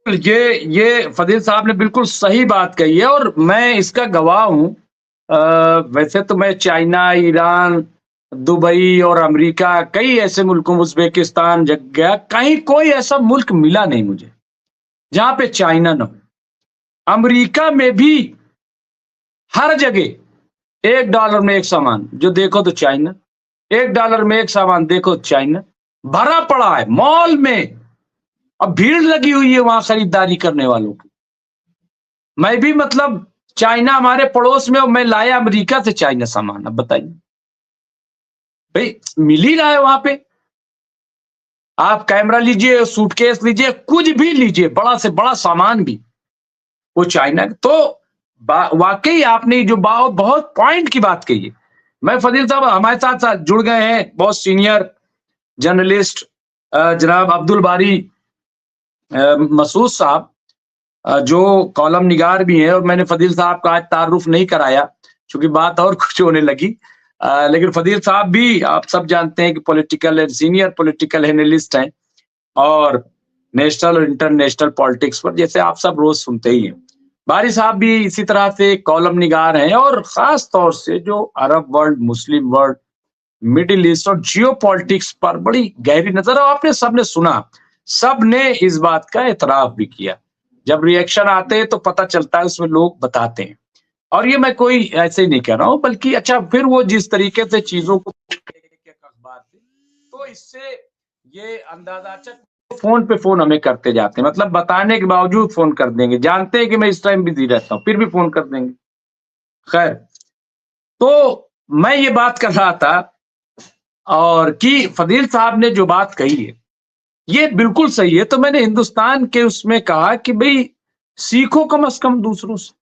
یہ فضیل صاحب نے بالکل صحیح بات کہی ہے اور میں اس کا گواہ ہوں۔ ویسے تو میں چائنا، ایران، دبئی اور امریکہ کئی ایسے ملکوں، ازبیکستان جگ گیا، کہیں کوئی ایسا ملک ملا نہیں مجھے جہاں پہ چائنا نہ ہو۔ امریکہ میں بھی ہر جگہ $1 میں ایک سامان جو دیکھو تو چائنا، $1 میں ایک سامان دیکھو تو چائنا، بھرا پڑا ہے مال میں، اب بھیڑ لگی ہوئی ہے وہاں خریداری کرنے والوں کی۔ میں بھی مطلب چائنا ہمارے پڑوس میں، اور میں لایا امریکہ سے چائنا سامان، اب بتائیے بھائی مل ہی رہا ہے وہاں پہ۔ آپ کیمرہ لیجئے، سوٹ کیس لیجئے، کچھ بھی لیجئے، بڑا سے بڑا سامان بھی وہ چائنا۔ تو واقعی آپ نے جو بہت پوائنٹ کی بات کہی ہے۔ میں فضیل صاحب ہمارے ساتھ ساتھ جڑ گئے ہیں بہت سینئر جرنلسٹ جناب عبد الباری مسعود صاحب، جو کالم نگار بھی ہیں، اور میں نے فضیل صاحب کا آج تعارف نہیں کرایا چونکہ بات اور کچھ ہونے لگی، لیکن فضیل صاحب بھی آپ سب جانتے ہیں کہ سینئر پولیٹیکل اینالسٹ ہیں، اور نیشنل اور انٹرنیشنل پالیٹکس پر جیسے آپ سب روز سنتے ہی ہیں۔ باری صاحب بھی اسی طرح سے کالم نگار ہیں، اور خاص طور سے جو Arab world, Muslim world, middle asset اور جیو پالیٹکس پر بڑی گہری نظر، اور آپ نے سب نے سنا، سب نے اس بات کا اعتراف بھی کیا۔ جب ریئیکشن آتے ہیں تو پتہ چلتا ہے، اس میں لوگ بتاتے ہیں، اور یہ میں کوئی ایسے ہی نہیں کہہ رہا ہوں، بلکہ اچھا پھر وہ جس طریقے سے چیزوں کو اخبار سے، تو اس سے یہ اندازہ اچھا فون پہ فون ہمیں کرتے جاتے ہیں، مطلب بتانے کے باوجود فون کر دیں گے، جانتے ہیں کہ میں اس ٹائم بزی رہتا ہوں، پھر بھی فون کر دیں گے۔ خیر، تو میں یہ بات کر رہا تھا، اور کہ فضیل صاحب نے جو بات کہی ہے یہ بالکل صحیح ہے۔ تو میں نے ہندوستان کے اس میں کہا کہ بھئی سیکھو کم از کم دوسروں سے،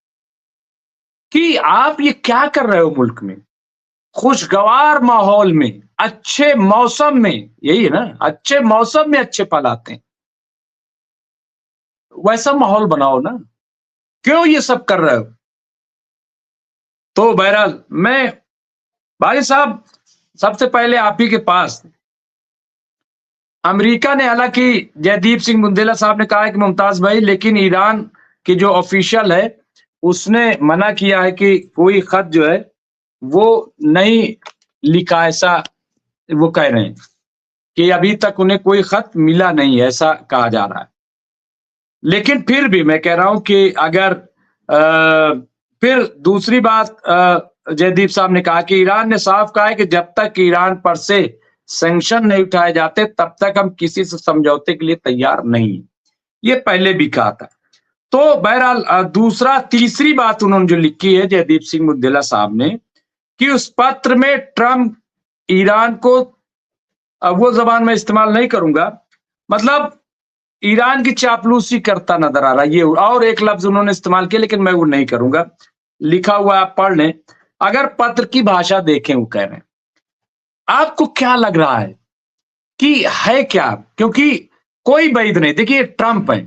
کہ آپ یہ کیا کر رہے ہو ملک میں، خوشگوار ماحول میں، اچھے موسم میں، یہی ہے نا، اچھے موسم میں اچھے پھل آتے ہیں، ویسا ماحول بناؤ نا، کیوں یہ سب کر رہے ہو؟ تو بہرحال میں بھائی صاحب سب سے پہلے آپ ہی کے پاس، امریکہ نے حالانکہ جے دیپ سنگھ بندیلا صاحب نے کہا ہے کہ ممتاز بھائی، لیکن ایران کی جو آفیشل ہے اس نے منع کیا ہے کہ کوئی خط جو ہے وہ نہیں لکھا، ایسا وہ کہہ رہے ہیں کہ ابھی تک انہیں کوئی خط ملا نہیں ہے، ایسا کہا جا رہا ہے۔ لیکن پھر بھی میں کہہ رہا ہوں کہ اگر پھر دوسری بات جے دیپ صاحب نے کہا کہ ایران نے صاف کہا ہے کہ جب تک ایران پر سے سینکشن نہیں اٹھائے جاتے تب تک ہم کسی سے سمجھوتے کے لیے تیار نہیں، یہ پہلے بھی کہا تھا۔ تو بہرحال تیسری بات انہوں نے جو لکھی ہے جے دیپ سنگھ بندیلا صاحب نے، کہ اس پتر میں ٹرمپ ایران کو، وہ زبان میں استعمال نہیں کروں گا، مطلب ایران کی چاپلوسی کرتا نظر آ رہا، یہ اور ایک لفظ انہوں نے استعمال کیا لیکن میں وہ نہیں کروں گا، لکھا ہوا آپ پڑھ لیں۔ اگر پتر کی بھاشا دیکھیں، وہ کہہ رہے ہیں آپ کو کیا لگ رہا ہے کہ ہے کیا، کیونکہ کوئی بعید نہیں، دیکھیے ٹرمپ ہے،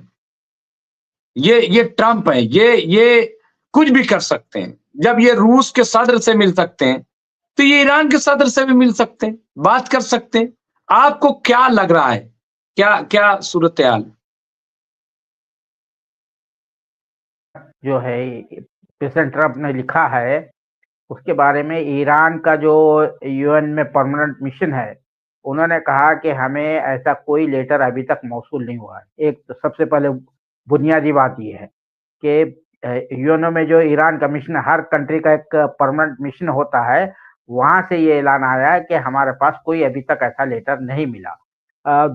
یہ ٹرمپ ہے، یہ کچھ بھی کر سکتے ہیں، جب یہ روس کے صدر سے مل سکتے ہیں تو یہ ایران کے صدر سے بھی مل سکتے ہیں، بات کر سکتے ہیں۔ آپ کو کیا لگ رہا ہے، کیا صورتحال؟ جو ہے پریزیڈنٹ ٹرمپ نے لکھا ہے اس کے بارے میں، ایران کا جو یو این میں پرماننٹ مشن ہے، انہوں نے کہا کہ ہمیں ایسا کوئی لیٹر ابھی تک موصول نہیں ہوا ہے۔ ایک تو سب سے پہلے بنیادی بات یہ ہے کہ یو این او میں جو ایران کا مشن، ہر کنٹری کا ایک پرماننٹ مشن ہوتا ہے، وہاں سے یہ اعلان آیا ہے کہ ہمارے پاس کوئی ابھی تک ایسا لیٹر نہیں ملا۔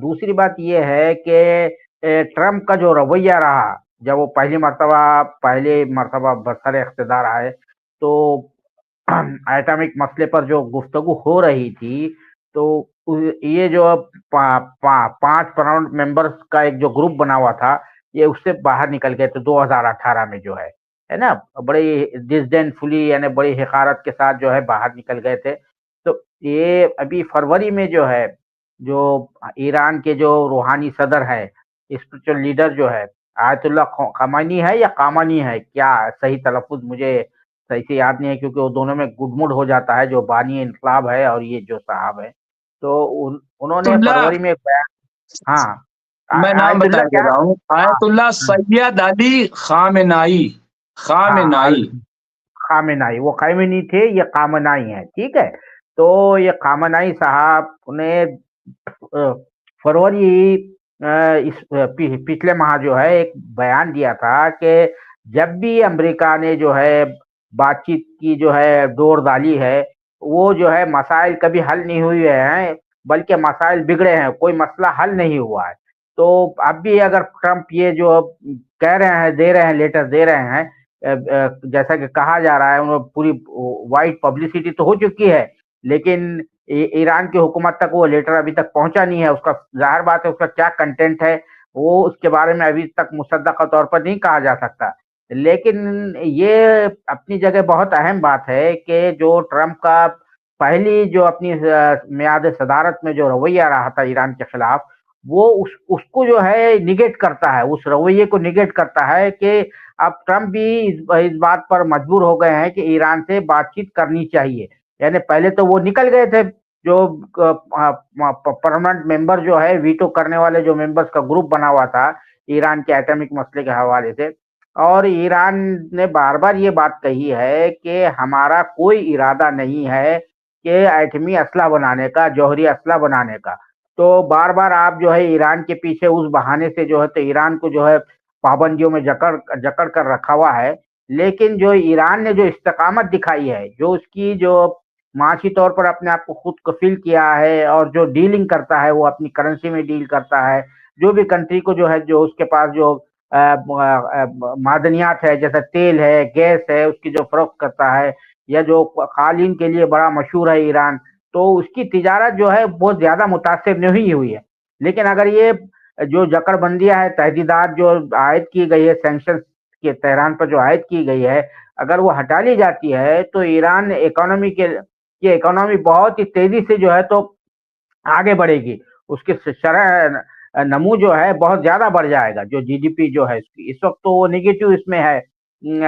دوسری بات یہ ہے کہ ٹرمپ کا جو رویہ رہا جب وہ پہلی مرتبہ برسر اقتدار آئے، تو ایٹمک مسئلے پر جو گفتگو ہو رہی تھی، تو یہ جو 5 پرماننٹ ممبرز کا ایک جو گروپ بنا ہوا تھا، یہ اس سے باہر نکل گئے تھے 2018 میں، جو ہے نا، بڑی ڈسڈین فلی، یعنی بڑی حقارت کے ساتھ جو ہے باہر نکل گئے تھے۔ تو یہ ابھی فروری میں جو ہے، جو ایران کے جو روحانی صدر ہے، اسپرچل لیڈر جو ہے، آیت اللہ خامنئی ہے یا قامانی ہے، کیا صحیح تلفظ مجھے صحیح سے یاد نہیں ہے، کیونکہ وہ دونوں میں گڈ مڈ ہو جاتا ہے، جو بانی انقلاب ہے اور یہ جو صاحب ہے، تو انہوں نے فروری میں ایک بیان، ہاں میں نام آیت بتا اللہ دے کیا؟ رہا ہوں، ہاں، آیت اللہ سید علی خامنائی، ہاں، خامنائی۔ خامنائی، وہ خیمنی تھے، یہ خامنائی ہیں، ٹھیک ہے۔ تو یہ خامنائی صاحب نے فروری پچھلے ماہ جو ہے ایک بیان دیا تھا کہ جب بھی امریکہ نے جو ہے بات چیت کی جو ہے دور ڈالی ہے، وہ جو ہے مسائل کبھی حل نہیں ہوئے ہیں، بلکہ مسائل بگڑے ہیں، کوئی مسئلہ حل نہیں ہوا ہے۔ تو اب بھی اگر ٹرمپ یہ جو کہہ رہے ہیں، دے رہے ہیں، لیٹر دے رہے ہیں، جیسا کہ کہا جا رہا ہے، انہوں پوری وائڈ پبلسٹی تو ہو چکی ہے، لیکن ایران کی حکومت تک وہ لیٹر ابھی تک پہنچا نہیں ہے۔ اس کا ظاہر بات ہے، اس کا کیا کنٹینٹ ہے وہ اس کے بارے میں ابھی تک مصدقہ طور پر نہیں کہا جا سکتا، لیکن یہ اپنی جگہ بہت اہم بات ہے کہ جو ٹرمپ کا پہلی جو اپنی میعاد صدارت میں جو رویہ رہا تھا ایران کے خلاف، وہ اس کو جو ہے نگیٹ کرتا ہے، اس رویے کو نگیٹ کرتا ہے کہ اب ٹرمپ بھی اس بات پر مجبور ہو گئے ہیں کہ ایران سے بات چیت کرنی چاہیے۔ یعنی پہلے تو وہ نکل گئے تھے، جو پرماننٹ ممبر جو ہے، ویٹو کرنے والے جو ممبرز کا گروپ بنا ہوا تھا ایران کے ایٹمک مسئلے کے حوالے سے، اور ایران نے بار بار یہ بات کہی ہے کہ ہمارا کوئی ارادہ نہیں ہے کہ ایٹمی اسلحہ بنانے کا، جوہری اسلحہ بنانے کا۔ تو بار بار آپ جو ہے ایران کے پیچھے اس بہانے سے جو ہے تو ایران کو جو ہے پابندیوں میں جکڑ کر رکھا ہوا ہے، لیکن جو ایران نے جو استقامت دکھائی ہے، جو اس کی جو معاشی طور پر اپنے آپ کو خود کفیل کیا ہے، اور جو ڈیلنگ کرتا ہے وہ اپنی کرنسی میں ڈیل کرتا ہے، جو بھی کنٹری کو جو ہے جو اس کے پاس جو معدنیات ہے، جیسے تیل ہے، گیس ہے، اس کی جو فروخت کرتا ہے، یا جو قالین کے لیے بڑا مشہور ہے ایران، تو اس کی تجارت جو ہے بہت زیادہ متاثر نہیں ہوئی ہے۔ لیکن اگر یہ جو جکڑ بندیاں ہے، تحدیدات جو عائد کی گئی ہے، سینکشن کے تہران پر جو عائد کی گئی ہے، اگر وہ ہٹا لی جاتی ہے تو ایران اکانومی بہت ہی تیزی سے جو ہے تو آگے بڑھے گی، اس کی شرح نمو جو ہے بہت زیادہ بڑھ جائے گا، جو جی ڈی پی جو ہے اس وقت تو وہ نگیٹو اس میں ہے،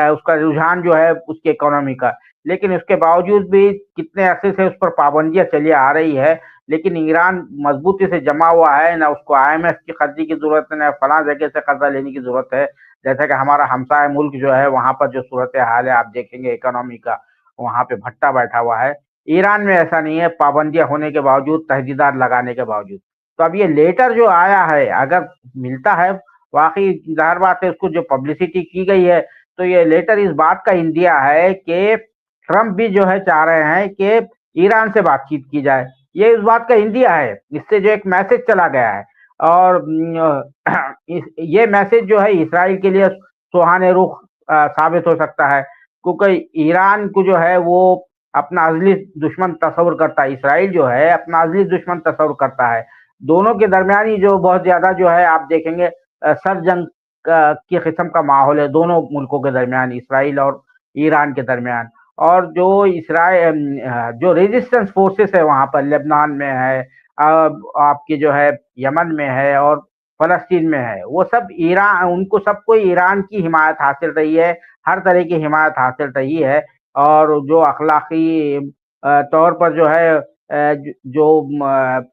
اس کا رجحان جو ہے اس کی اکانومی کا، لیکن اس کے باوجود بھی کتنے عرصے سے اس پر پابندیاں چلی آ رہی ہے، لیکن ایران مضبوطی سے جمع ہوا ہے، نہ اس کو آئی ایم ایف کی قرضے کی ضرورت ہے، نہ فلاں جگہ سے قرضہ لینے کی ضرورت ہے۔ جیسا کہ ہمارا ہمسائے ملک جو ہے وہاں پر جو صورت حال ہے آپ دیکھیں گے اکانومی کا، وہاں پہ بھٹا بیٹھا ہوا ہے۔ ایران میں ایسا نہیں ہے، پابندیاں ہونے کے باوجود، تحدیدات لگانے کے باوجود۔ تو اب یہ لیٹر جو آیا ہے، اگر ملتا ہے واقعی، ظاہر بات ہے اس کو جو پبلسٹی کی گئی ہے، تو یہ لیٹر اس بات کا اندیا ہے کہ ٹرمپ بھی جو ہے چاہ رہے ہیں کہ ایران سے بات چیت کی جائے، یہ اس بات کا اندیا ہے، اس سے جو ایک میسج چلا گیا ہے، اور یہ میسج جو ہے اسرائیل کے لیے سوہانے رخ ثابت ہو سکتا ہے، کیونکہ ایران کو جو ہے وہ اپنا ازلی دشمن تصور کرتا ہے، اسرائیل جو ہے اپنا ازلی دشمن تصور کرتا ہے۔ دونوں کے درمیانی جو بہت زیادہ جو ہے آپ دیکھیں گے سر جنگ کی قسم کا ماحول ہے دونوں ملکوں کے درمیان، اسرائیل اور ایران کے درمیان۔ اور جو جو ریزسٹنس فورسز ہے وہاں پر، لبنان میں ہے، آپ کی جو ہے یمن میں ہے، اور فلسطین میں ہے، وہ سب ایران، ان کو سب کو ایران کی حمایت حاصل رہی ہے، ہر طرح کی حمایت حاصل رہی ہے، اور جو اخلاقی طور پر جو ہے جو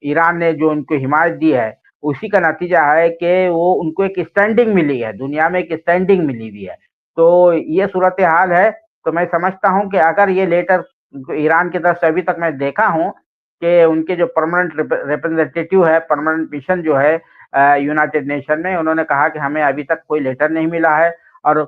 ایران نے جو ان کو حمایت دی ہے، اسی کا نتیجہ ہے کہ وہ ان کو ایک اسٹینڈنگ ملی ہے، دنیا میں ایک اسٹینڈنگ ملی ہوئی ہے۔ تو یہ صورتحال ہے۔ تو میں سمجھتا ہوں کہ اگر یہ لیٹر ایران کی طرف سے، ابھی تک میں دیکھا ہوں کہ ان کے جو پرماننٹ ریپرزینٹیٹیو ہے، پرماننٹ مشن جو ہے یونائٹڈ نیشن میں، انہوں نے کہا کہ ہمیں ابھی تک کوئی لیٹر نہیں ملا ہے، اور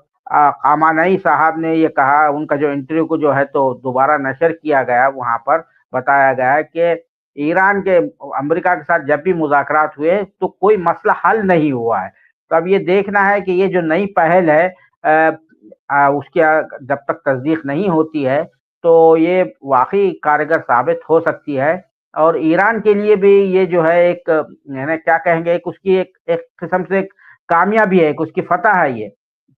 خامنئی صاحب نے یہ کہا، ان کا جو انٹرویو کو جو ہے تو دوبارہ نشر کیا گیا، وہاں پر بتایا گیا کہ ایران کے امریکہ کے ساتھ جب بھی مذاکرات ہوئے تو کوئی مسئلہ حل نہیں ہوا ہے۔ تو اب یہ دیکھنا ہے کہ یہ جو نئی پہل ہے اس کی جب تک تصدیق نہیں ہوتی ہے تو یہ واقعی کارگر ثابت ہو سکتی ہے، اور ایران کے لیے بھی یہ جو ہے ایک یعنی کیا کہیں گے، ایک اس کی ایک قسم سے ایک کامیابی ہے، ایک اس کی فتح ہے یہ،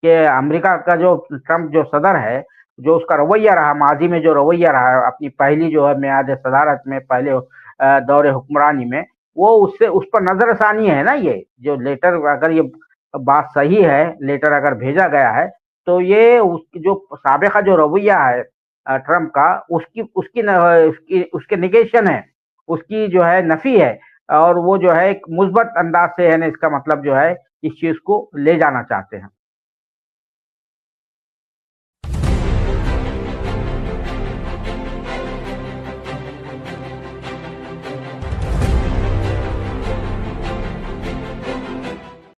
کہ امریکہ کا جو ٹرمپ جو صدر ہے، جو اس کا رویہ رہا ماضی میں، جو رویہ رہا اپنی پہلی جو ہے میعاد صدارت میں، پہلے دور حکمرانی میں، وہ اس پر نظر ثانی ہے نا۔ یہ جو لیٹر، اگر یہ بات صحیح ہے، لیٹر اگر بھیجا گیا ہے، تو یہ اس کی جو سابقہ جو رویہ ہے ٹرمپ کا، اس کے نگیشن ہے، اس کی جو ہے نفی ہے، اور وہ جو ہے ایک مثبت انداز سے ہے نا اس کا مطلب جو ہے اس چیز کو لے جانا چاہتے ہیں.